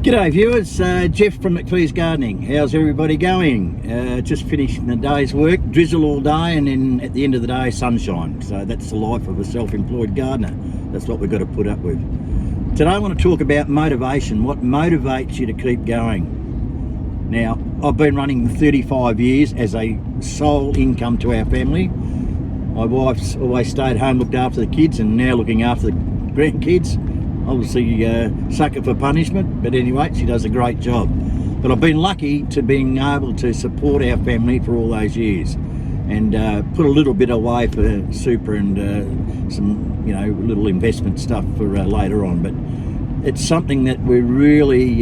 G'day viewers, Jeff from McPhee's Gardening. How's everybody going? Just finishing the day's work, drizzle all day, and then at the end of the day, sunshine. So that's the life of a self-employed gardener. That's what we've got to put up with. Today I want to talk about motivation, what motivates you to keep going. Now, I've been running 35 years as a sole income to our family. My wife's always stayed home, looked after the kids, and now looking after the grandkids. Obviously sucker for punishment, but anyway, she does a great job. But I've been lucky to being able to support our family for all those years, and put a little bit away for super and some, you know, little investment stuff for later on. But it's something that we really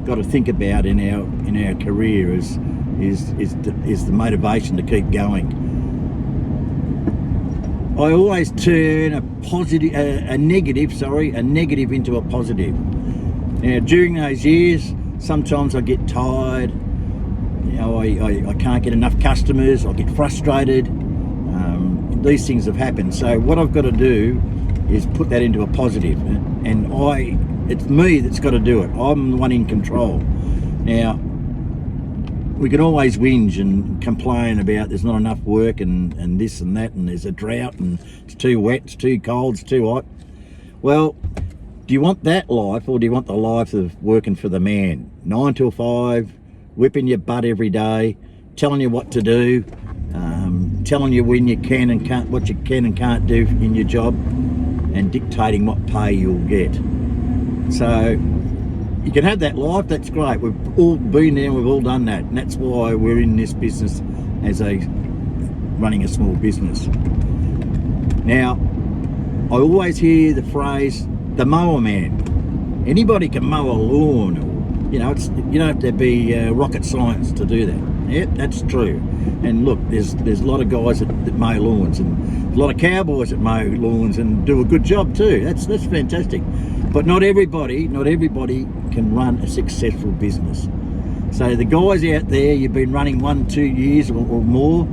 got to think about in our career is the motivation to keep going. I always turn a negative into a positive. Now, during those years, sometimes I get tired. You know, I can't get enough customers. I get frustrated. These things have happened. So what I've got to do is put that into a positive, and it's me that's got to do it. I'm the one in control. Now, we can always whinge and complain about there's not enough work and this and that, and there's a drought and it's too wet, it's too cold, it's too hot. Well, do you want that life, or do you want the life of working for the man? 9 till 5, whipping your butt every day, telling you what to do, telling you when you can and can't, what you can and can't do in your job, and dictating what pay you'll get. So you can have that life, that's great. We've all been there, we've all done that, and that's why we're in this business as running a small business. Now, I always hear the phrase, the mower man. Anybody can mow a lawn, or, you know, you don't have to be rocket science to do that. Yep, that's true. And look, there's a lot of guys that mow lawns, and a lot of cowboys that mow lawns and do a good job too. That's fantastic. But not everybody can run a successful business. So the guys out there, you've been running 1-2 years or more,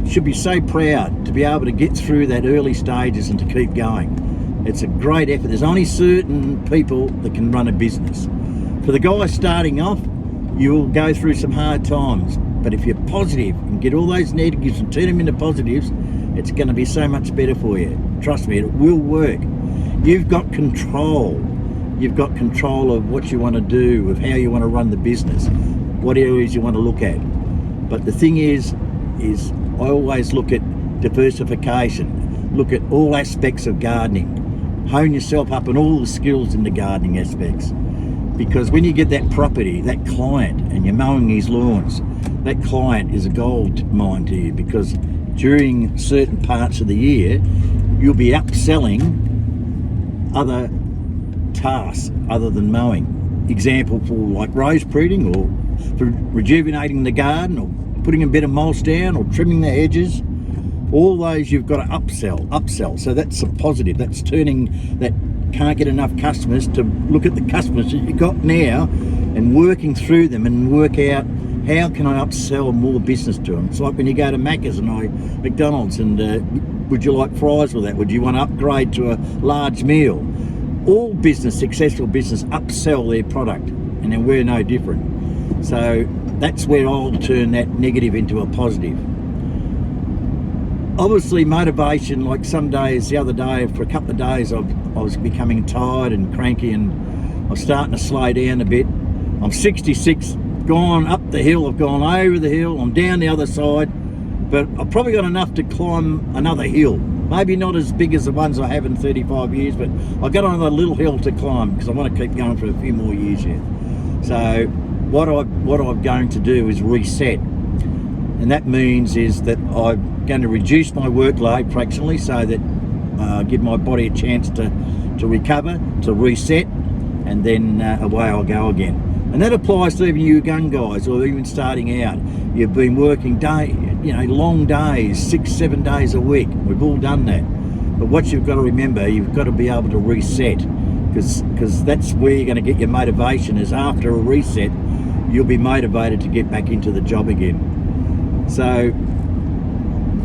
should be so proud to be able to get through that early stages and to keep going. It's a great effort. There's only certain people that can run a business. For the guys starting off, you'll go through some hard times, but if you're positive and get all those negatives and turn them into positives, it's going to be so much better for you. Trust me, it will work. You've got control. You've got control of what you want to do, of how you want to run the business, what areas you want to look at. But the thing is I always look at diversification, look at all aspects of gardening, hone yourself up on all the skills in the gardening aspects. Because when you get that property, that client, and you're mowing his lawns, that client is a gold mine to you, because during certain parts of the year, you'll be upselling other tasks other than mowing. Example for like rose pruning, or for rejuvenating the garden, or putting a bit of mulch down, or trimming the hedges. All those you've got to upsell. So that's a positive. That's turning that can't get enough customers to look at the customers that you've got now and working through them and work out, how can I upsell more business to them? It's like when you go to Macca's and McDonald's, and would you like fries with that? Would you want to upgrade to a large meal? All business, successful business, upsell their product, and then we're no different. So that's where I'll turn that negative into a positive. Obviously motivation, like some days, the other day, for a couple of days, I was becoming tired and cranky, and I was starting to slow down a bit. I'm 66, gone up the hill, I've gone over the hill, I'm down the other side, but I've probably got enough to climb another hill. Maybe not as big as the ones I have in 35 years, but I've got another little hill to climb, because I want to keep going for a few more years yet. So what I'm going to do is reset. And that means is that I'm going to reduce my workload fractionally, so that give my body a chance to recover, to reset, and then away I'll go again. And that applies to even you young guys, or even starting out. You've been working long days, 6-7 days a week. We've all done that. But what you've got to remember, you've got to be able to reset, because that's where you're going to get your motivation, is after a reset, you'll be motivated to get back into the job again. So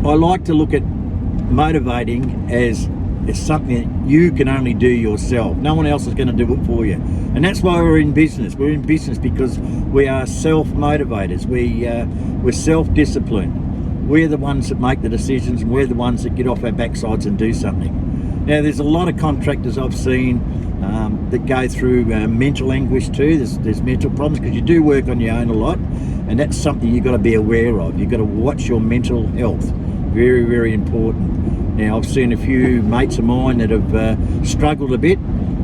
I like to look at motivating as It's something that you can only do yourself. No one else is going to do it for you. And that's why we're in business. We're in business because we are self-motivators. We're self-disciplined. We're the ones that make the decisions, and we're the ones that get off our backsides and do something. Now, there's a lot of contractors I've seen that go through mental anguish too. There's mental problems because you do work on your own a lot, and that's something you've got to be aware of. You've got to watch your mental health. Very, very important. Now, I've seen a few mates of mine that have struggled a bit,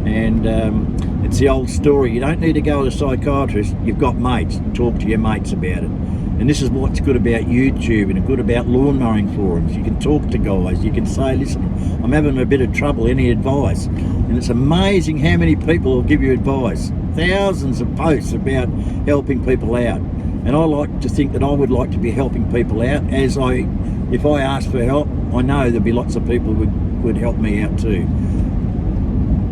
and it's the old story. You don't need to go to a psychiatrist. You've got mates. Talk to your mates about it. And this is what's good about YouTube and good about lawn mowing forums. You can talk to guys. You can say, listen, I'm having a bit of trouble. Any advice? And it's amazing how many people will give you advice. Thousands of posts about helping people out. And I like to think that I would like to be helping people out. If I ask for help, I know there'll be lots of people who would help me out too.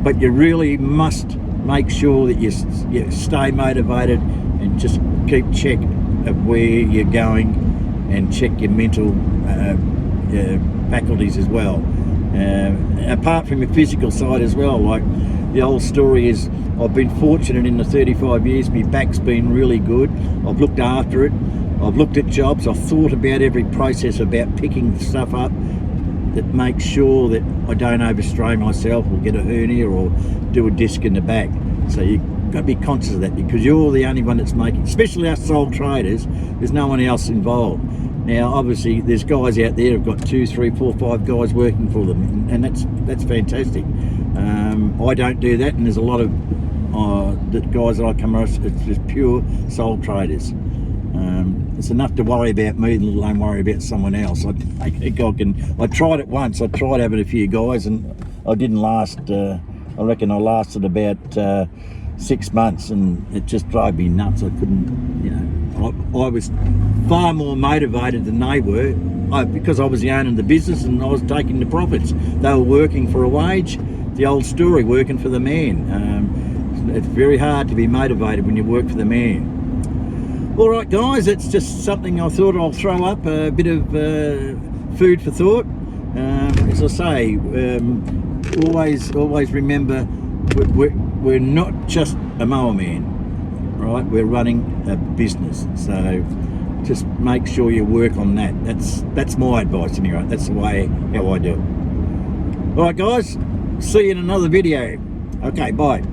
But you really must make sure that you stay motivated and just keep check of where you're going, and check your mental faculties as well. Apart from your physical side as well, like the old story is, I've been fortunate in the 35 years, my back's been really good. I've looked after it. I've looked at jobs. I've thought about every process about picking stuff up that makes sure that I don't overstrain myself or get a hernia or do a disc in the back. So you've got to be conscious of that, because you're the only one that's making, especially us sole traders, there's no one else involved. Now, obviously, there's guys out there who've got 2, 3, 4, 5 guys working for them, and that's fantastic. I don't do that, and there's a lot of the guys that I come across, it's just pure sole traders. It's enough to worry about me, let alone worry about someone else. I think I tried it once. I tried having a few guys, and I didn't last. I reckon I lasted about 6 months, and it just drove me nuts. I couldn't, I was far more motivated than they were, because I was the owner of the business and I was taking the profits. They were working for a wage. The old story, working for the man. It's very hard to be motivated when you work for the man. All right, guys, it's just something I thought I'll throw up, a bit of food for thought. As I say, always remember, we're not just a mower man, right? We're running a business, so just make sure you work on that. That's my advice anyway. That's the way how I do it. All right, guys, see you in another video. Okay, bye.